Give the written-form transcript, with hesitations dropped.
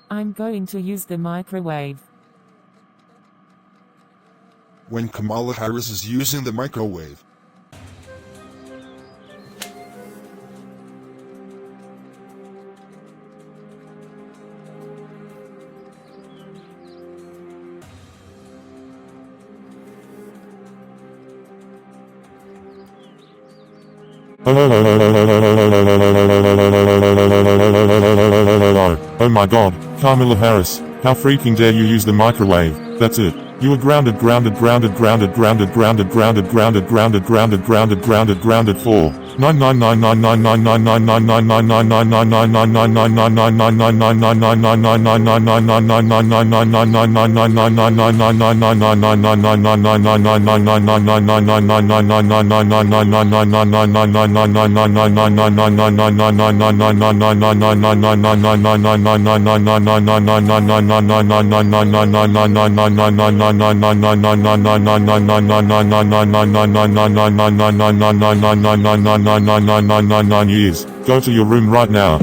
I'm going to use the microwave. When Kamala Harris is using the microwave. Oh my god, Kamala Harris, how freaking dare you use the microwave? That's it. You are grounded for 9 years. Go to your room right now.